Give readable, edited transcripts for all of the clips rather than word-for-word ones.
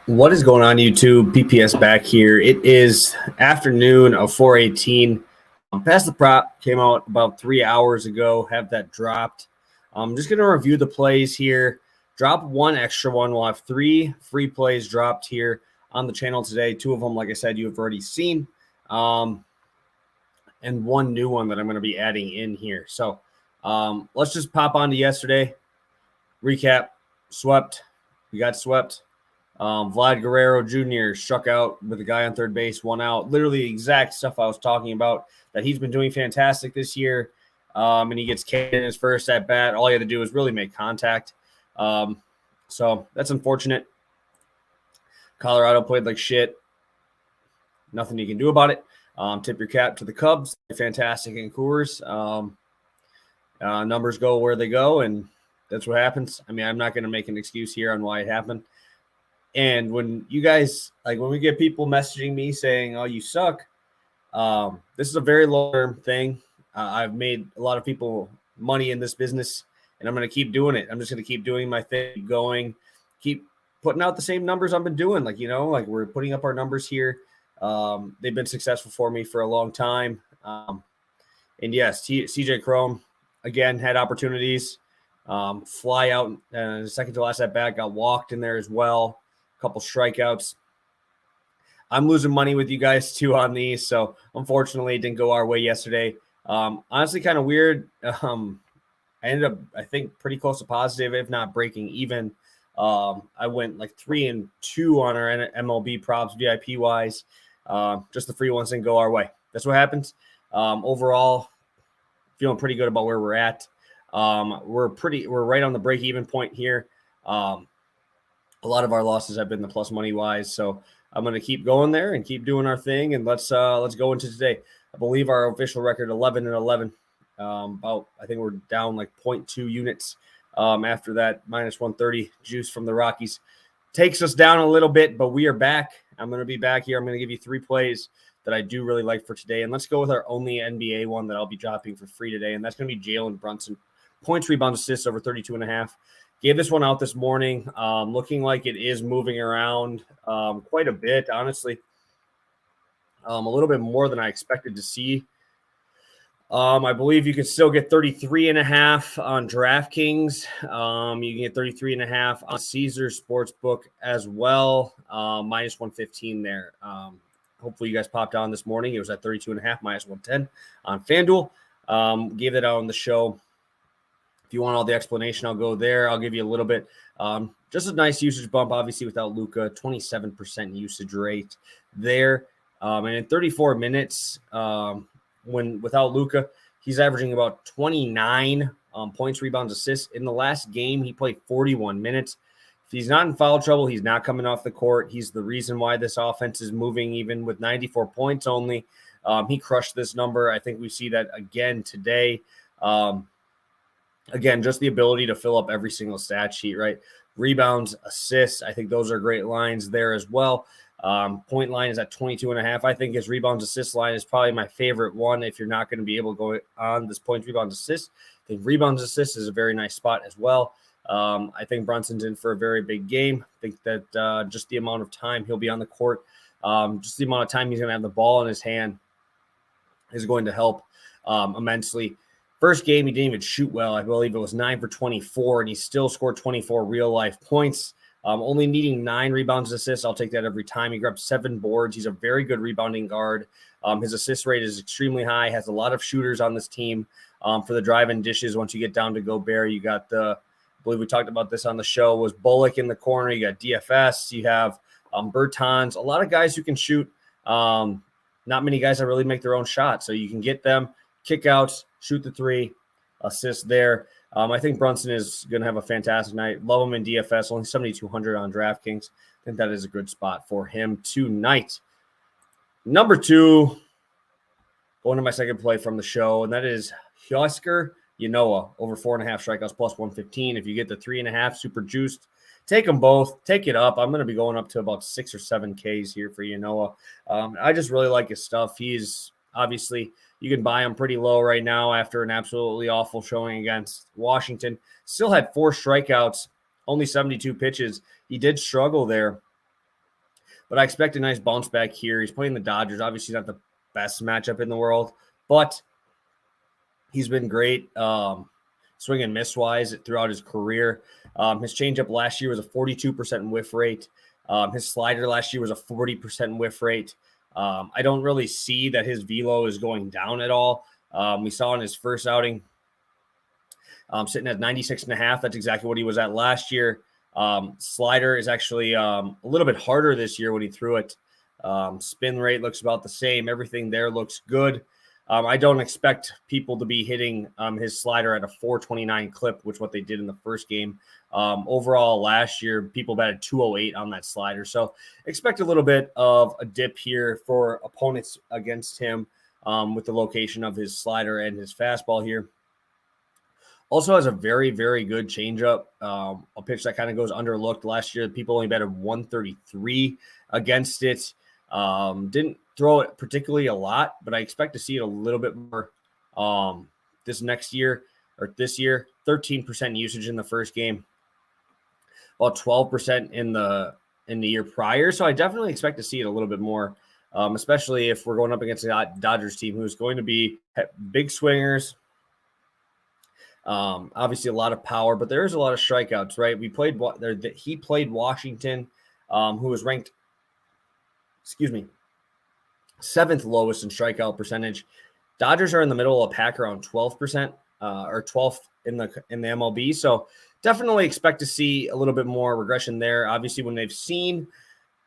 What is going on, YouTube? PPS back here. It is afternoon of 4:18. Past the prop came out about 3 hours ago. Have that dropped. I'm just going to review the plays here. Drop one extra one. We'll have 3 free plays dropped here on the channel today. 2 of them, like I said, you have already seen. And one new one that I'm going to be adding in here. So let's just pop on to yesterday. Recap. Swept. We got swept. Vlad Guerrero Jr. struck out with a guy on third base, 1 out. Literally the exact stuff I was talking about, that he's been doing fantastic this year. And he gets K in his first at bat. All he had to do was really make contact. So that's unfortunate. Colorado played like shit. Nothing you can do about it. Tip your cap to the Cubs. They're fantastic in Coors. Numbers go where they go, and that's what happens. I mean, I'm not going to make an excuse here on why it happened. And when you guys, like when we get people messaging me saying, oh, you suck, this is a very long-term thing. I've made a lot of people money in this business, and I'm going to keep doing it. I'm just going to keep doing my thing, keep putting out the same numbers I've been doing. Like we're putting up our numbers here. They've been successful for me for a long time. And yes, CJ Chrome, again, had opportunities. Fly out second to last at bat, got walked in there as well. Couple strikeouts. I'm losing money with you guys too on these, so unfortunately it didn't go our way yesterday. Honestly, kind of weird. I ended up, I think, pretty close to positive, if not breaking even. I went like 3-2 on our MLB props VIP wise. Just the free ones didn't go our way. That's what happens. Overall, feeling pretty good about where we're at. We're right on the break even point here. A lot of our losses have been the plus money wise. So I'm going to keep going there and keep doing our thing. And let's go into today. I believe our official record 11-11. I think we're down like 0.2 units. After that minus 130 juice from the Rockies takes us down a little bit, but we are back. I'm going to be back here. I'm going to give you 3 plays that I do really like for today. And let's go with our only NBA one that I'll be dropping for free today. And that's going to be Jalen Brunson. Points, rebounds, assists over 32.5. Gave this one out this morning, looking like it is moving around quite a bit, honestly. A little bit more than I expected to see. I believe you can still get 33.5 on DraftKings. You can get 33.5 on Caesar Sportsbook as well. Minus 115 there. Hopefully you guys popped on this morning. It was at 32.5, minus 110 on FanDuel. Gave that out on the show. If you want all the explanation, I'll go there. I'll give you a little bit. Just a nice usage bump, obviously, without Luka. 27% usage rate there. And in 34 minutes, without Luka, he's averaging about 29 points, rebounds, assists. In the last game, he played 41 minutes. If he's not in foul trouble, he's not coming off the court. He's the reason why this offense is moving, even with 94 points only. He crushed this number. I think we see that again today. Again, just the ability to fill up every single stat sheet, right? Rebounds, assists, I think those are great lines there as well. Point line is at 22.5. I think his rebounds, assist line is probably my favorite one. If you're not going to be able to go on this points, rebounds, assists, I think rebounds, assists is a very nice spot as well. I think Brunson's in for a very big game. I think that just the amount of time he'll be on the court, just the amount of time he's going to have the ball in his hand is going to help immensely. First game, he didn't even shoot well. I believe it was 9 for 24, and he still scored 24 real-life points. Only needing 9 rebounds and assists. I'll take that every time. He grabbed 7 boards. He's a very good rebounding guard. His assist rate is extremely high. Has a lot of shooters on this team for the drive-in dishes. Once you get down to Gobert, you got I believe we talked about this on the show, was Bullock in the corner. You got DFS. You have Bertans. A lot of guys who can shoot. Not many guys that really make their own shot. So you can get them, kickouts, shoot the 3, assist there. I think Brunson is going to have a fantastic night. Love him in DFS, only 7,200 on DraftKings. I think that is a good spot for him tonight. Number 2, going to my second play from the show, and that is Husker Yanoa, over 4.5 strikeouts, plus 115. If you get the 3.5 super juiced, take them both. Take it up. I'm going to be going up to about 6 or 7 Ks here for Yanoa. I just really like his stuff. He's obviously, you can buy him pretty low right now after an absolutely awful showing against Washington. Still had 4 strikeouts, only 72 pitches. He did struggle there but I expect a nice bounce back here. He's playing the Dodgers. Obviously not the best matchup in the world, but he's been great swing and miss wise throughout his career. His changeup last year was a 42% whiff rate. His slider last year was a 40% whiff rate. I don't really see that his velo is going down at all. We saw in his first outing sitting at 96.5. That's exactly what he was at last year. Slider is actually a little bit harder this year when he threw it. Spin rate looks about the same. Everything there looks good. I don't expect people to be hitting his slider at a 429 clip, which what they did in the first game. Overall, last year, people batted 208 on that slider. So expect a little bit of a dip here for opponents against him with the location of his slider and his fastball here. Also has a very, very good changeup, a pitch that kind of goes underlooked. Last year, people only batted 133 against it. Didn't throw it particularly a lot, but I expect to see it a little bit more this next year or this year. 13% usage in the first game, about 12% in the year prior. So I definitely expect to see it a little bit more, especially if we're going up against a Dodgers team who's going to be big swingers. Obviously a lot of power, but there's a lot of strikeouts, right? He played Washington, who was ranked, 7th lowest in strikeout percentage. Dodgers are in the middle of the pack around 12%, or 12th in the MLB. So definitely expect to see a little bit more regression there. Obviously, when they've seen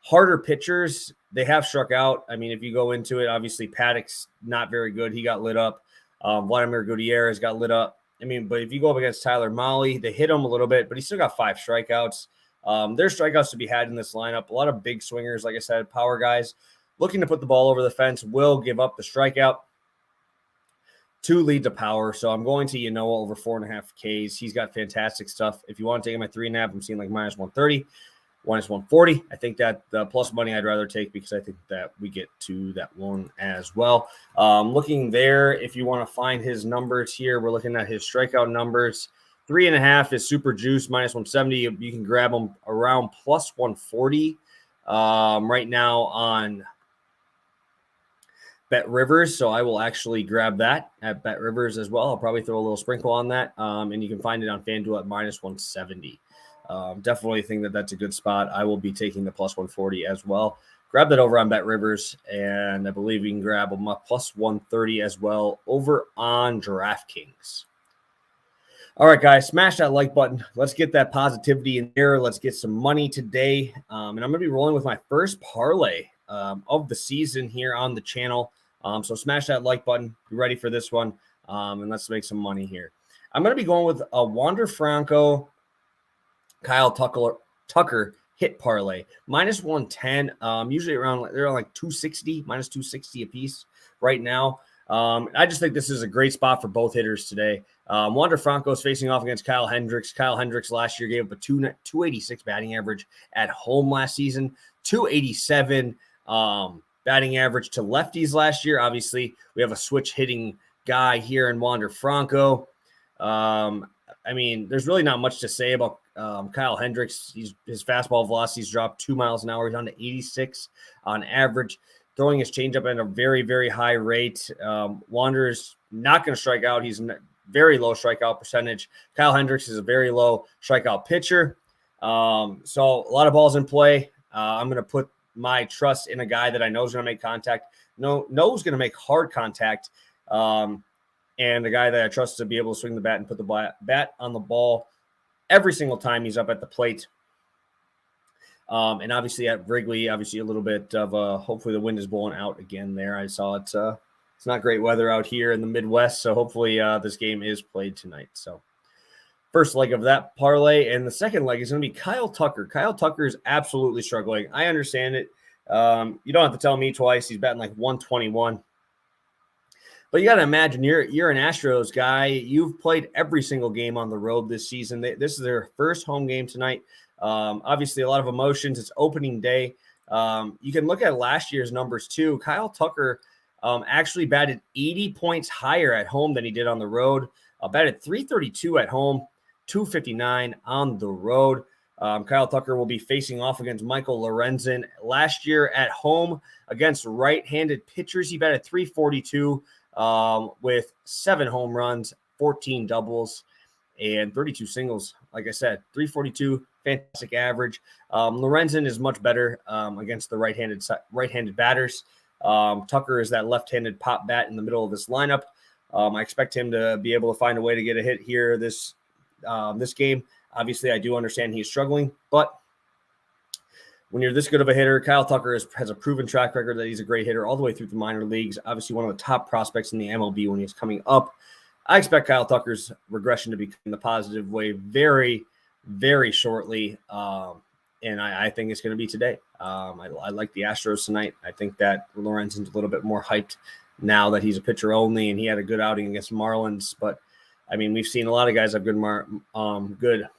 harder pitchers, they have struck out. I mean, if you go into it, obviously Paddock's not very good. He got lit up. Vladimir Gutierrez got lit up. I mean, but if you go up against Tyler Mahle, they hit him a little bit, but he still got 5 strikeouts. There's strikeouts to be had in this lineup. A lot of big swingers, like I said, power guys looking to put the ball over the fence will give up the strikeout to lead to power. So I'm going to Yanoa over 4.5 Ks. He's got fantastic stuff. If you want to take him at 3.5, I'm seeing like minus 130, minus 140. I think that the plus money I'd rather take because I think that we get to that one as well. Looking there, if you want to find his numbers here, we're looking at his strikeout numbers. 3.5 is super juice, minus 170. You can grab them around plus 140 right now on Bet Rivers. So I will actually grab that at Bet Rivers as well. I'll probably throw a little sprinkle on that. And you can find it on FanDuel at minus 170. Definitely think that that's a good spot. I will be taking the plus 140 as well. Grab that over on Bet Rivers, and I believe you can grab them up plus 130 as well over on DraftKings. All right, guys, smash that like button. Let's get that positivity in there. Let's get some money today. And I'm going to be rolling with my first parlay of the season here on the channel. So smash that like button. Be ready for this one, and let's make some money here. I'm going to be going with a Wander Franco, Kyle Tucker hit parlay, minus 110. Usually they're like 260, minus 260 a piece right now. I just think this is a great spot for both hitters today. Wander Franco is facing off against Kyle Hendricks. Kyle Hendricks last year gave up a 286 batting average at home last season, 287 batting average to lefties last year. Obviously, we have a switch hitting guy here in Wander Franco. I mean, there's really not much to say about Kyle Hendricks. His fastball velocity's dropped 2 miles an hour. He's on to 86 on average, throwing his changeup at a very, very high rate. Wander's not going to strike out. He's very low strikeout percentage. Kyle Hendricks is a very low strikeout pitcher. So a lot of balls in play. I'm going to put my trust in a guy that I know is going to make contact, knows going to make hard contact, and the guy that I trust to be able to swing the bat and put the bat on the ball every single time he's up at the plate. And obviously at Wrigley, obviously a little bit of hopefully the wind is blowing out again there. I saw it's not great weather out here in the Midwest, so hopefully this game is played tonight. So first leg of that parlay, and the second leg is going to be Kyle Tucker. Kyle Tucker is absolutely struggling. I understand it. You don't have to tell me twice. He's batting like 121. But you got to imagine you're an Astros guy. You've played every single game on the road this season. This is their first home game tonight. Obviously, a lot of emotions. It's opening day. You can look at last year's numbers too. Kyle Tucker actually batted 80 points higher at home than he did on the road. Batted 332 at home, 259 on the road. Kyle Tucker will be facing off against Michael Lorenzen. Last year at home against right-handed pitchers, he batted .342 with 7 home runs, 14 doubles, and 32 singles. Like I said, .342, fantastic average. Lorenzen is much better against the right-handed batters. Tucker is that left-handed pop bat in the middle of this lineup. I expect him to be able to find a way to get a hit here this game. Obviously, I do understand he's struggling, but when you're this good of a hitter, Kyle Tucker has a proven track record that he's a great hitter all the way through the minor leagues. Obviously, one of the top prospects in the MLB when he's coming up. I expect Kyle Tucker's regression to be in the positive way very, very shortly, and I think it's going to be today. I like the Astros tonight. I think that Lorenzen's a little bit more hyped now that he's a pitcher only, and he had a good outing against Marlins. But, I mean, we've seen a lot of guys have good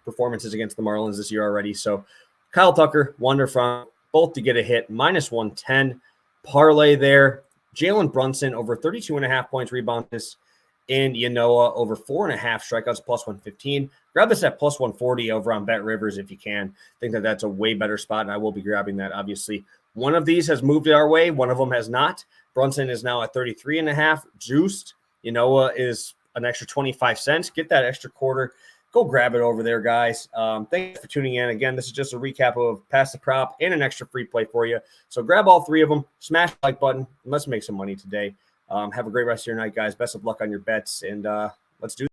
performances against the Marlins this year already. So Kyle Tucker, Wander Franco, both to get a hit, -110. Parlay there. Jalen Brunson over 32.5 points, rebounds, and Yanoa over 4.5 strikeouts, +115. Grab this at +140 over on Bet Rivers if you can. I think that that's a way better spot, and I will be grabbing that, obviously. One of these has moved our way. One of them has not. Brunson is now at 33.5, juiced. Yanoa is an extra 25 cents. Get that extra quarter. Go grab it over there, guys. Thanks for tuning in. Again, this is just a recap of Pass the Prop and an extra free play for you. So grab all 3 of them, smash the like button, and let's make some money today. Have a great rest of your night, guys. Best of luck on your bets, and let's do